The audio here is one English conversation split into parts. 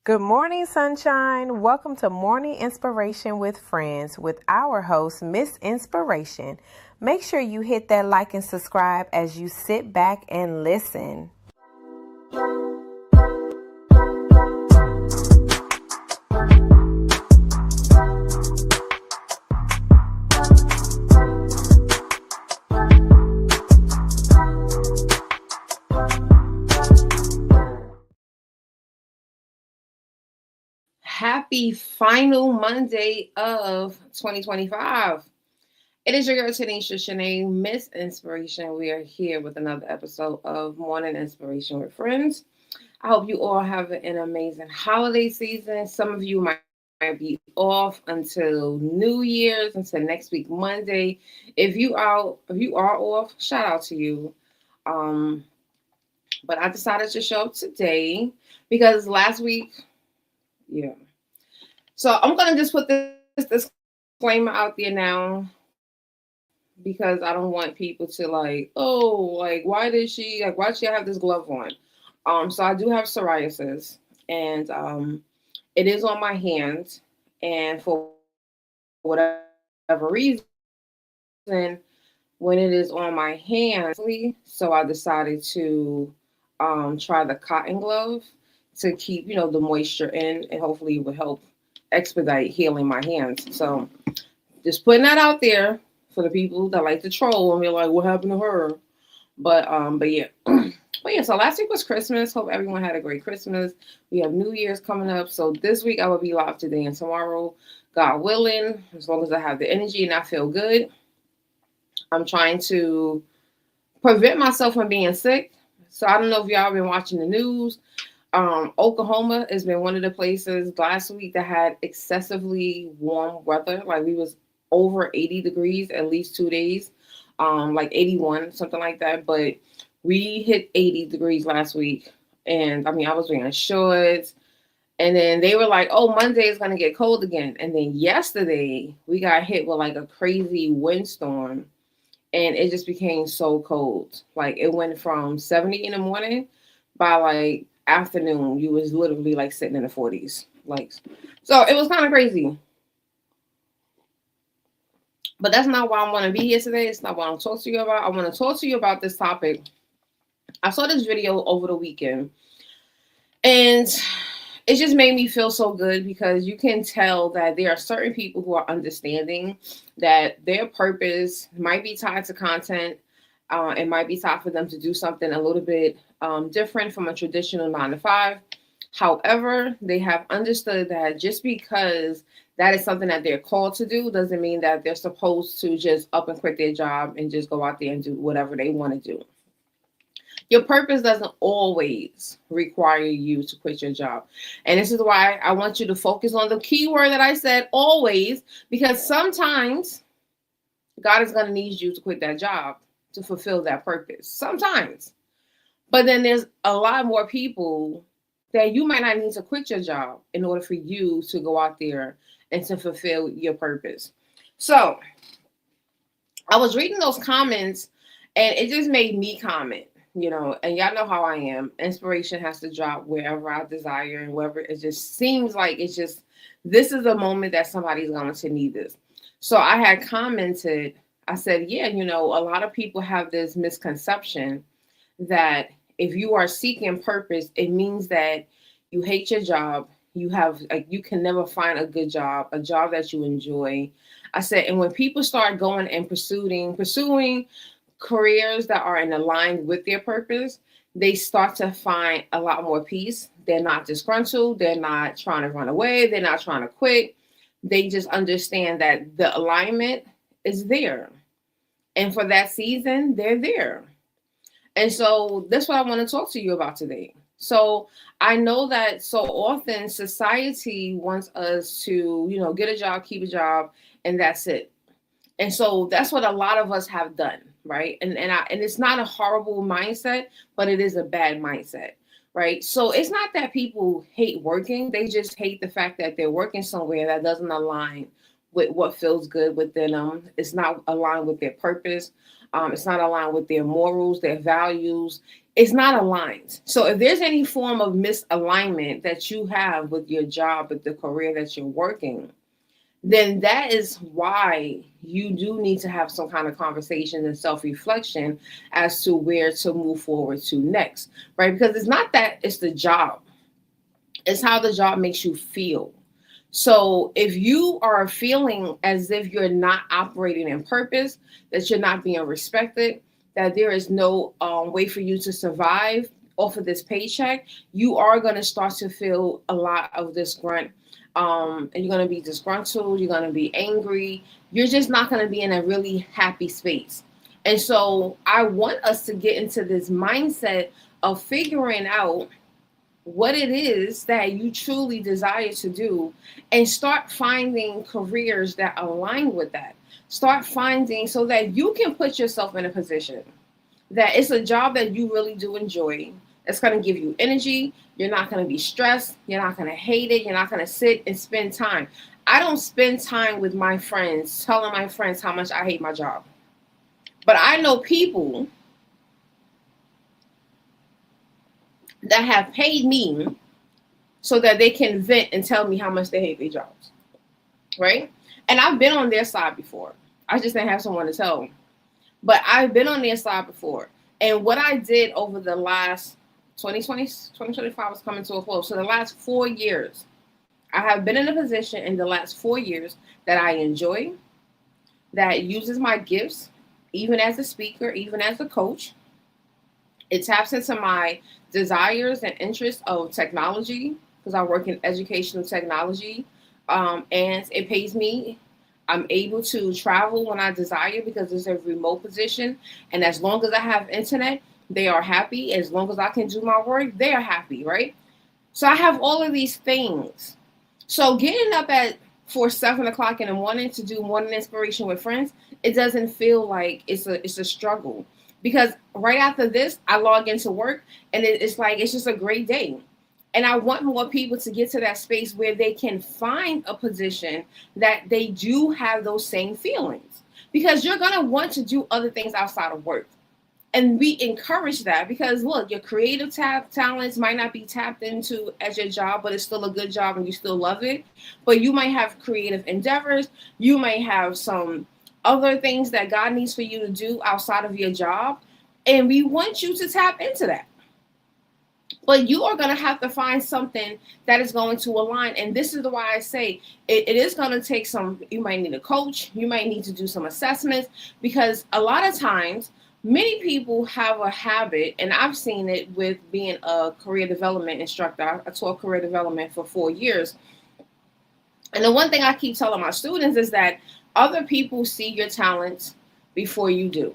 Good morning, sunshine. Welcome to Morning Inspiration with Friends with our host, Miss Inspiration. Make sure you hit that like and subscribe as you sit back and listen. Happy final Monday of 2025. It is your girl Tanisha Shanae, Miss Inspiration. We are here with another episode of Morning Inspiration with Friends. I hope you all have an amazing holiday season. Some of you might be off until New Year's, until next week Monday. If you are off, shout out to you. But I decided to show up today because last week, yeah. So I'm gonna just put this disclaimer out there now because I don't want people to why did she have this glove on? So I do have psoriasis, and it is on my hands, and for whatever reason, when it is on my hands, so I decided to try the cotton glove to keep the moisture in, and hopefully it would help expedite healing my hands. So just putting that out there for the people that like to troll and be like, what happened to her? But yeah. But yeah, so last week was Christmas. Hope everyone had a great Christmas. We have New Year's coming up. So this week I will be live today and tomorrow, God willing, as long as I have the energy and I feel good. I'm trying to prevent myself from being sick. So I don't know if y'all been watching the news. Oklahoma has been one of the places last week that had excessively warm weather. Like we was over 80 degrees at least 2 days, like 81, something like that. But we hit 80 degrees last week. And I mean, I was wearing shorts. And then they were like, oh, Monday is going to get cold again. And then yesterday we got hit with like a crazy windstorm. And it just became so cold. Like it went from 70 in the morning by like afternoon, you was literally like sitting in the 40s. Like, so it was kind of crazy. But that's not why I want to be here today. It's not what I'm talking to you about. I want to talk to you about this topic. I saw this video over the weekend, and it just made me feel so good because you can tell that there are certain people who are understanding that their purpose might be tied to content. It might be time for them to do something a little bit different from a traditional 9 to 5. However, they have understood that just because that is something that they're called to do doesn't mean that they're supposed to just up and quit their job and just go out there and do whatever they want to do. Your purpose doesn't always require you to quit your job. And this is why I want you to focus on the key word that I said, always, because sometimes God is going to need you to quit that job to fulfill that purpose. Sometimes. But then there's a lot more people that you might not need to quit your job in order for you to go out there and to fulfill your purpose. So I was reading those comments and it just made me comment, and y'all know how I am. Inspiration has to drop wherever I desire and wherever it just seems like this is a moment that somebody's going to need this. So I had commented, I said, yeah, a lot of people have this misconception that if you are seeking purpose, it means that you hate your job. You can never find a good job, a job that you enjoy. I said, and when people start going and pursuing careers that are in line with their purpose, they start to find a lot more peace. They're not disgruntled. They're not trying to run away. They're not trying to quit. They just understand that the alignment is there. And for that season, they're there. And so that's what I want to talk to you about today. So I know that so often society wants us to, get a job, keep a job, and that's it. And so that's what a lot of us have done, right? And it's not a horrible mindset, but it is a bad mindset, right? So it's not that people hate working. They just hate the fact that they're working somewhere that doesn't align with what feels good within them. It's not aligned with their purpose. It's not aligned with their morals, their values. it's not aligned. So if there's any form of misalignment that you have with your job, with the career that you're working, then that is why you do need to have some kind of conversation and self-reflection as to where to move forward to next, right? Because it's not that it's the job, it's how the job makes you feel. So if you are feeling as if you're not operating in purpose, that you're not being respected, that there is no way for you to survive off of this paycheck, you are going to start to feel a lot of this grunt. And you're going to be disgruntled. You're going to be angry. You're just not going to be in a really happy space. And so I want us to get into this mindset of figuring out what it is that you truly desire to do and start finding careers that align with that. Start finding so that you can put yourself in a position that it's a job that you really do enjoy. It's going to give you energy. You're not going to be stressed. You're not going to hate it. You're not going to sit and spend time. I don't spend time with my friends telling my friends how much I hate my job. But I know people that have paid me so that they can vent and tell me how much they hate their jobs, right? And I've been on their side before. I just didn't have someone to tell them. But I've been on their side before. And what I did over the last 2025 is coming to a close. So the last 4 years, I have been in a position in the last 4 years that I enjoy, that uses my gifts, even as a speaker, even as a coach. It taps into my desires and interests of technology because I work in educational technology, and it pays me. I'm able to travel when I desire because it's a remote position, and as long as I have internet, they are happy. As long as I can do my work, they are happy, right? So I have all of these things. So getting up at 7 o'clock in the morning to do morning inspiration with friends, it doesn't feel like it's a struggle. Because right after this, I log into work and it's like, it's just a great day. And I want more people to get to that space where they can find a position that they do have those same feelings. Because you're going to want to do other things outside of work. And we encourage that because, look, your creative talents might not be tapped into as your job, but it's still a good job and you still love it. But you might have creative endeavors. You might have some other things that God needs for you to do outside of your job. And we want you to tap into that. But you are going to have to find something that is going to align. And this is why I say it is going to take some, you might need a coach. You might need to do some assessments because a lot of times, many people have a habit, and I've seen it with being a career development instructor. I taught career development for 4 years. And the one thing I keep telling my students is that other people see your talents before you do.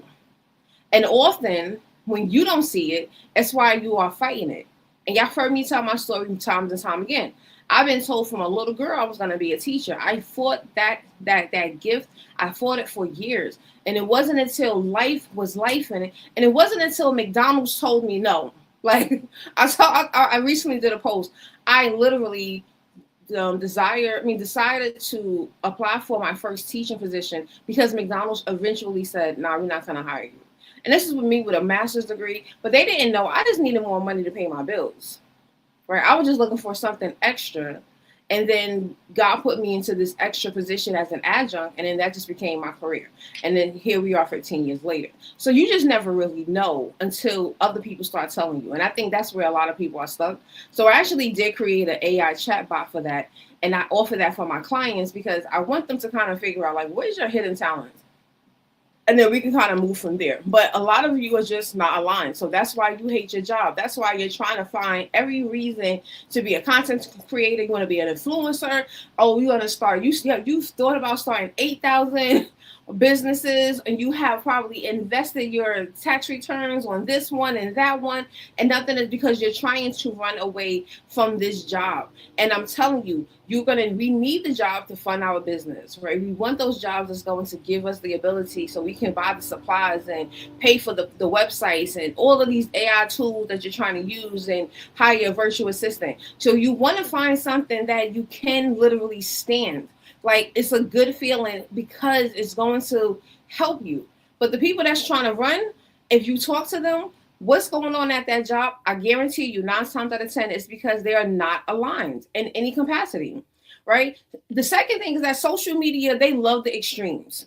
And often when you don't see it, that's why you are fighting it. And y'all heard me tell my story times and time again. I've been told from a little girl I was going to be a teacher. I fought that gift. I fought it for years. And it wasn't until life was life in it. And it wasn't until McDonald's told me no. Like I recently did a post. I literally decided to apply for my first teaching position because McDonald's eventually said, "No, we're not going to hire you." And this is with me with a master's degree, but they didn't know I just needed more money to pay my bills, right? I was just looking for something extra. And then God put me into this extra position as an adjunct, and then that just became my career. And then here we are 15 years later. So you just never really know until other people start telling you. And I think that's where a lot of people are stuck. So I actually did create an AI chatbot for that. And I offer that for my clients because I want them to kind of figure out, like, what is your hidden talent? And then we can kind of move from there. But a lot of you are just not aligned. So that's why you hate your job. That's why you're trying to find every reason to be a content creator. You want to be an influencer. Oh, you're going to start. You've thought about starting 8,000 businesses, and you have probably invested your tax returns on this one and that one, and nothing is because you're trying to run away from this job. And I'm telling you, we need the job to fund our business, right? We want those jobs that's going to give us the ability so we can buy the supplies and pay for the websites and all of these AI tools that you're trying to use and hire a virtual assistant. So you want to find something that you can literally stand. Like, it's a good feeling because it's going to help you. But the people that's trying to run, if you talk to them, What's going on at that job? I guarantee you, 9 times out of 10, is because they are not aligned in any capacity, right? The second thing is that social media, they love the extremes,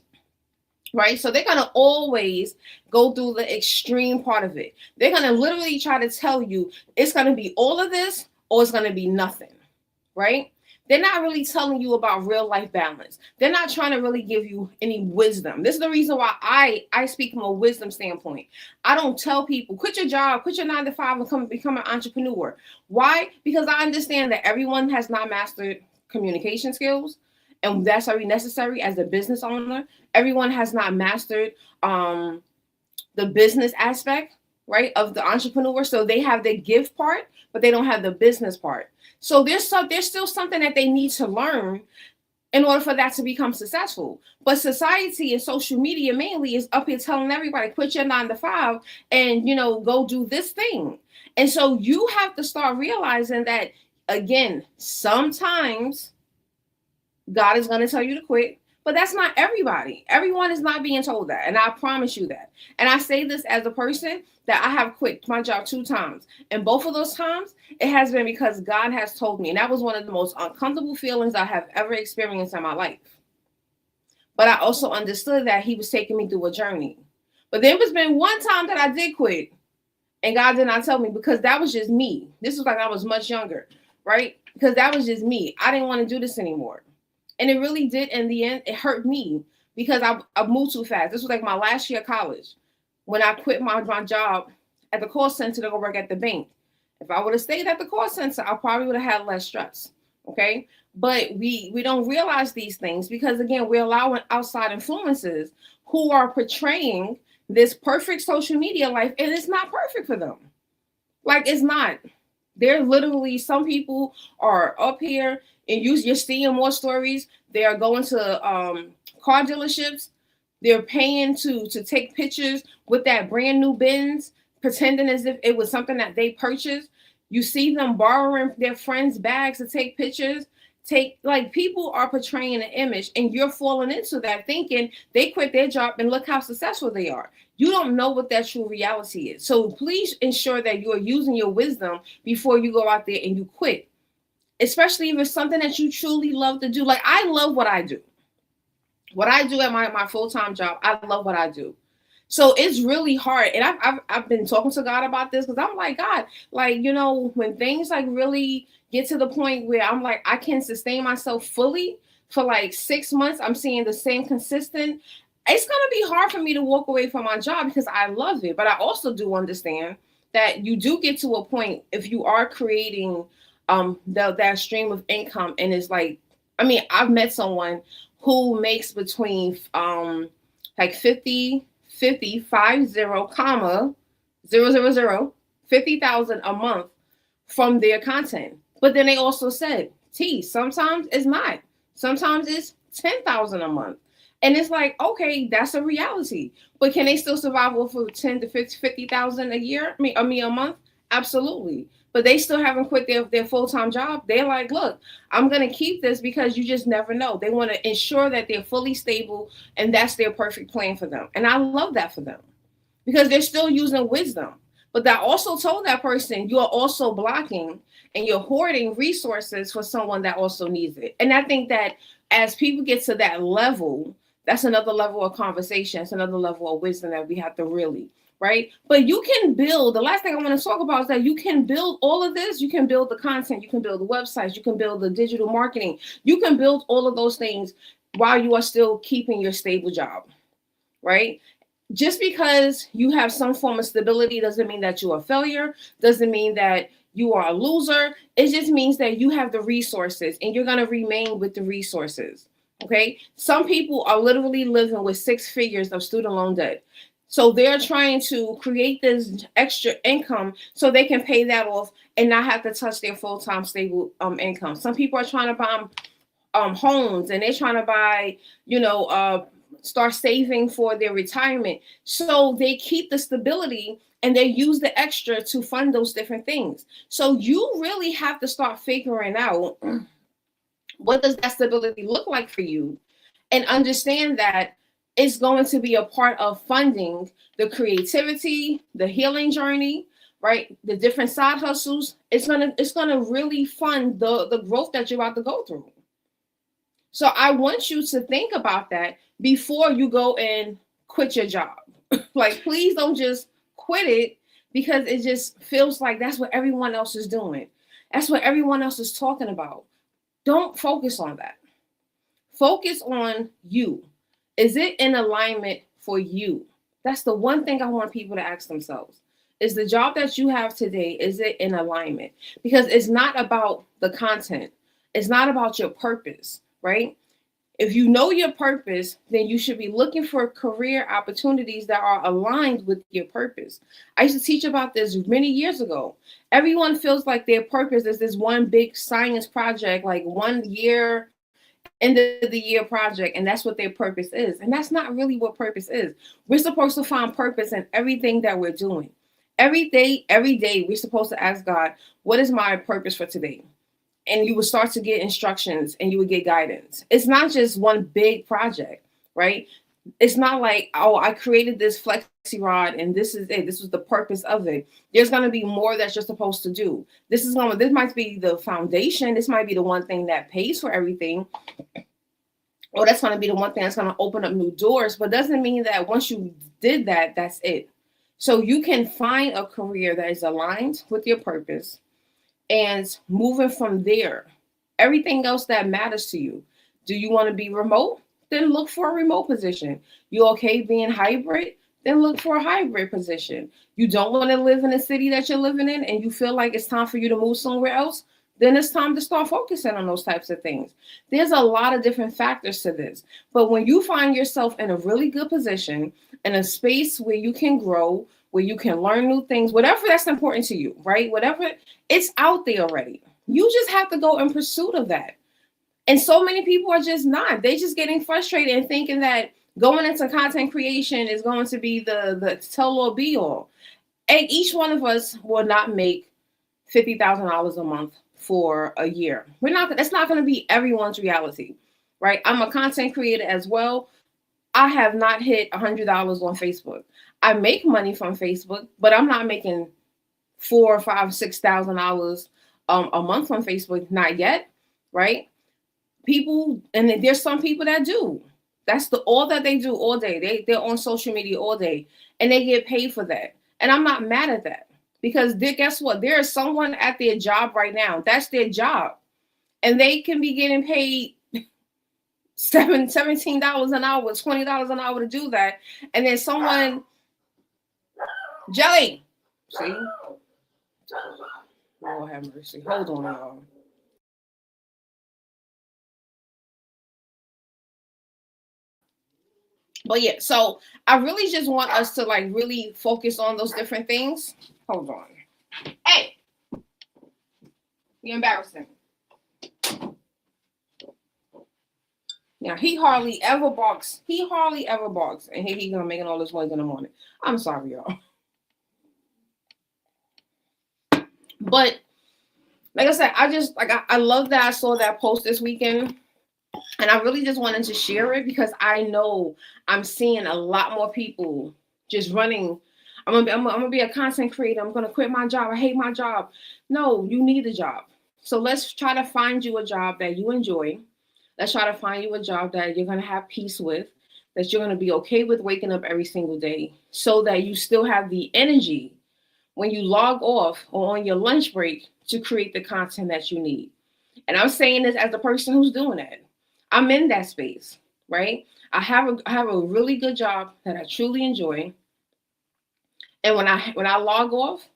right? So they're going to always go through the extreme part of it. They're going to literally try to tell you it's going to be all of this or it's going to be nothing, right? They're not really telling you about real life balance. They're not trying to really give you any wisdom. This is the reason why I speak from a wisdom standpoint. I don't tell people, quit your job, quit your 9 to 5 and become an entrepreneur. Why? Because I understand that everyone has not mastered communication skills. And that's very necessary as a business owner. Everyone has not mastered the business aspect, right, of the entrepreneur. So they have the give part, but they don't have the business part. So there's still something that they need to learn in order for that to become successful. But society and social media mainly is up here telling everybody, quit your 9 to 5 and, go do this thing. And so you have to start realizing that, again, sometimes God is going to tell you to quit, but that's not everybody. Everyone is not being told that. And I promise you that. And I say this as a person that I have quit my job 2 times. And both of those times, it has been because God has told me. And that was one of the most uncomfortable feelings I have ever experienced in my life. But I also understood that he was taking me through a journey. But there has been one time that I did quit. And God did not tell me because that was just me. This was like I was much younger, right? Because that was just me. I didn't want to do this anymore. And it really did. In the end, it hurt me because I moved too fast. This was like my last year of college when I quit my job at the call center to go work at the bank. If I would have stayed at the call center, I probably would have had less stress. Okay. But we don't realize these things because, again, we're allowing outside influences who are portraying this perfect social media life, and it's not perfect for them. Like, it's not. They're literally, some people are up here and you're seeing more stories. They are going to car dealerships. They're paying to take pictures with that brand new Benz, pretending as if it was something that they purchased. You see them borrowing their friends' bags to take pictures. People are portraying an image, and you're falling into that thinking they quit their job and look how successful they are. You don't know what that true reality is. So please ensure that you are using your wisdom before you go out there and you quit, especially if it's something that you truly love to do. Like, I love what I do. What I do at my full-time job, I love what I do. So it's really hard. And I've been talking to God about this because I'm like, God, when things really get to the point where I'm like, I can sustain myself fully for 6 months, I'm seeing the same consistent, it's going to be hard for me to walk away from my job because I love it. But I also do understand that you do get to a point if you are creating that stream of income. And it's I've met someone who makes between 50 comma 000 50,000 a month from their content. But then they also said, sometimes it's not. Sometimes it's 10,000 a month. And it's like, okay, that's a reality. But can they still survive off of 10 to 50,000 a year? A month? Absolutely. But they still haven't quit their full-time job. They're like, look, I'm going to keep this because you just never know. They want to ensure that they're fully stable, and that's their perfect plan for them. And I love that for them because they're still using wisdom. But that also told that person, you're also blocking and you're hoarding resources for someone that also needs it. And I think that as people get to that level, that's another level of conversation. It's another level of wisdom that we have to really, right? But you can build, the last thing I want to talk about is that you can build all of this. You can build the content, you can build the websites, you can build the digital marketing. You can build all of those things while you are still keeping your stable job, right? Just because you have some form of stability doesn't mean that you're a failure, doesn't mean that you are a loser. It just means that you have the resources and you're going to remain with the resources. Okay. Some people are literally living with 6 figures of student loan debt. So they're trying to create this extra income so they can pay that off and not have to touch their full-time stable income. Some people are trying to buy homes, and they're trying to buy, start saving for their retirement. So they keep the stability and they use the extra to fund those different things. So you really have to start figuring out, what does that stability look like for you? And understand that it's going to be a part of funding the creativity, the healing journey, right? The different side hustles. It's gonna really fund the growth that you're about to go through. So I want you to think about that before you go and quit your job. Like, please don't just quit it because it just feels like that's what everyone else is doing. That's what everyone else is talking about. Don't focus on that. Focus on you. Is it in alignment for you? That's the one thing I want people to ask themselves. Is the job that you have today, is it in alignment? Because it's not about the content. It's not about your purpose, right? If you know your purpose, then you should be looking for career opportunities that are aligned with your purpose. I used to teach about this many years ago. Everyone feels like their purpose is this one big science project, like 1 year, end of the year project, and that's what their purpose is. And that's not really what purpose is. We're supposed to find purpose in everything that we're doing. Every day, we're supposed to ask God, what is my purpose for today? And you would start to get instructions and you would get guidance. It's not just one big project, right? It's not like, oh, I created this flexi rod and this is it. This was the purpose of it. There's going to be more that you're supposed to do. This might be the foundation. This might be the one thing that pays for everything. Or that's going to be the one thing that's going to open up new doors. But doesn't mean that once you did that, that's it. So you can find a career that is aligned with your purpose. And moving from there, everything else that matters to you. Do you want to be remote? Then look for a remote position. You okay being hybrid? Then look for a hybrid position. You don't want to live in the city that you're living in and you feel like it's time for you to move somewhere else? Then it's time to start focusing on those types of things. There's a lot of different factors to this. But when you find yourself in a really good position, in a space where you can grow, where you can learn new things, whatever that's important to you, right? Whatever, it's out there already. You just have to go in pursuit of that. And so many people are just not. They're just getting frustrated and thinking that going into content creation is going to be the tell or be all. And each one of us will not make $50,000 a month for a year. That's not going to be everyone's reality, right? I'm a content creator as well. I have not hit $100 on Facebook. I make money from Facebook, but I'm not making $4,000, $5,000, $6,000 a month from Facebook. Not yet, right? People, and there's some people that do. That's all that they do all day. They're on social media all day, and they get paid for that. And I'm not mad at that because guess what? There is someone at their job right now. That's their job, and they can be getting paid $17 an hour, $20 an hour to do that. And then someone, Jelly, see, Lord have mercy. Hold on, y'all. But yeah, so I really just want us to like really focus on those different things. Hold on. Hey, you're embarrassing. Now he hardly ever barks. And here he gonna making all this noise in the morning. I'm sorry, y'all. But like I said, I love that I saw that post this weekend. And I really just wanted to share it because I know I'm seeing a lot more people just running. I'm gonna be a content creator. I'm gonna quit my job. I hate my job. No, you need a job. So let's try to find you a job that you enjoy. Let's try to find you a job that you're gonna have peace with, that you're gonna be okay with waking up every single day, so that you still have the energy when you log off or on your lunch break to create the content that you need. And I'm saying this as the person who's doing that. I'm in that space, right? I have a really good job that I truly enjoy. And when I log off,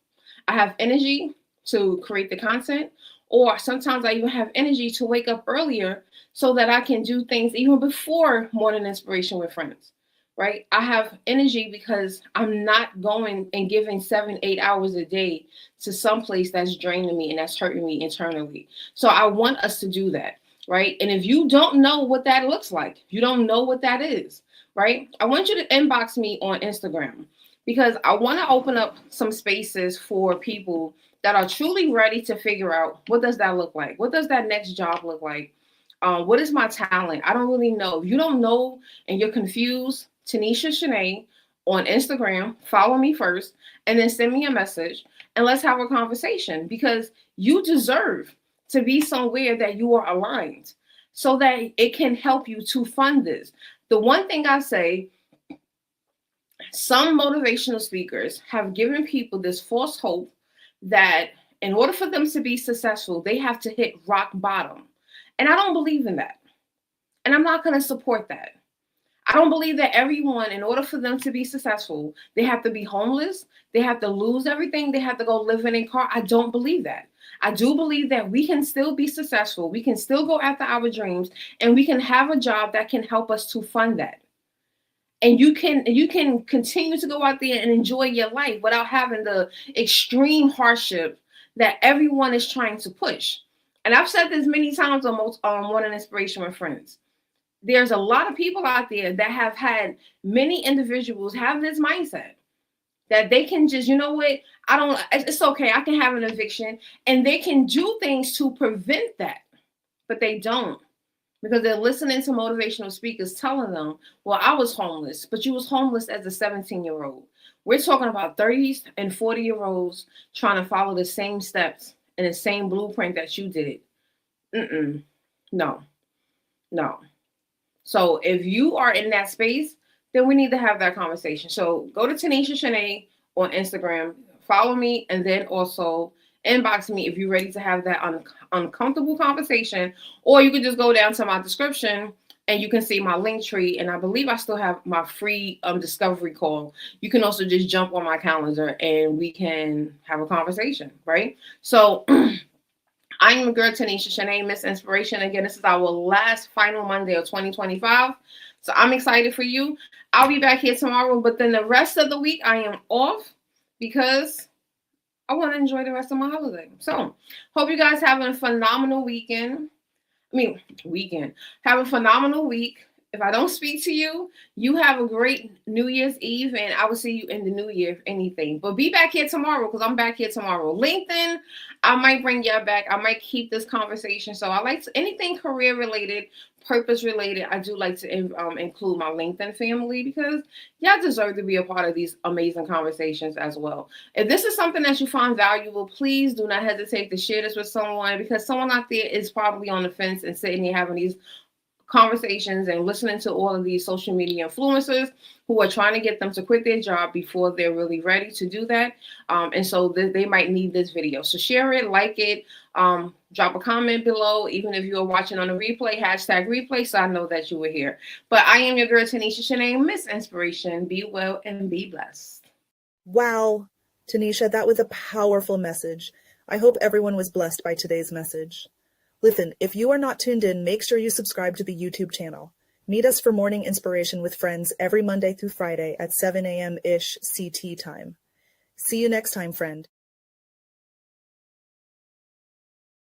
I have energy to create the content, or sometimes I even have energy to wake up earlier so that I can do things even before morning inspiration with friends, right? I have energy because I'm not going and giving 7-8 hours a day to some place that's draining me and that's hurting me internally. So I want us to do that. Right. And if you don't know what that looks like, you don't know what that is. Right. I want you to inbox me on Instagram because I want to open up some spaces for people that are truly ready to figure out what does that look like? What does that next job look like? What is my talent? I don't really know. If you don't know and you're confused, Tanisha Shanae on Instagram. Follow me first, and then send me a message, and let's have a conversation, because you deserve to be somewhere that you are aligned so that it can help you to fund this. The one thing I say, some motivational speakers have given people this false hope that in order for them to be successful, they have to hit rock bottom. And I don't believe in that. And I'm not going to support that. I don't believe that everyone, in order for them to be successful, they have to be homeless, they have to lose everything, they have to go live in a car. I don't believe that. I do believe that we can still be successful, we can still go after our dreams, and we can have a job that can help us to fund that. And you can continue to go out there and enjoy your life without having the extreme hardship that everyone is trying to push. And I've said this many times on Morning Inspiration with Friends. There's a lot of people out there that have had many individuals have this mindset that they can just, it's okay, I can have an eviction, and they can do things to prevent that, but they don't, because they're listening to motivational speakers telling them, well, I was homeless, but you was homeless as a 17-year-old. We're talking about 30s and 40-year-olds trying to follow the same steps and the same blueprint that you did. No. So if you are in that space, then we need to have that conversation. So go to Tanisha Shanae on Instagram, follow me, and then also inbox me if you're ready to have that uncomfortable conversation. Or you can just go down to my description and you can see my link tree. And I believe I still have my free discovery call. You can also just jump on my calendar and we can have a conversation, right? So I am your girl, Tanisha Shanae, Miss Inspiration. Again, this is our last final Monday of 2025. So I'm excited for you. I'll be back here tomorrow, but then the rest of the week I am off because I want to enjoy the rest of my holiday. So hope you guys have a phenomenal weekend. Have a phenomenal week. If I don't speak to you, you have a great New Year's Eve, and I will see you in the new year, if anything. But be back here tomorrow, because I'm back here tomorrow. LinkedIn, I might bring y'all back. I might keep this conversation. So I like anything career-related, purpose-related. I do like to include my LinkedIn family, because y'all deserve to be a part of these amazing conversations as well. If this is something that you find valuable, please do not hesitate to share this with someone, because someone out there is probably on the fence and sitting here having these conversations and listening to all of these social media influencers who are trying to get them to quit their job before they're really ready to do that. And so they might need this video. So share it, like it, drop a comment below, even if you're watching on a replay, #replay, so I know that you were here. But I am your girl, Tanisha Shanae, Miss Inspiration. Be well and be blessed. Wow, Tanisha, that was a powerful message. I hope everyone was blessed by today's message. Listen, if you are not tuned in, make sure you subscribe to the YouTube channel. Meet us for Morning Inspiration with Friends every Monday through Friday at 7 a.m.-ish CT time. See you next time, friend.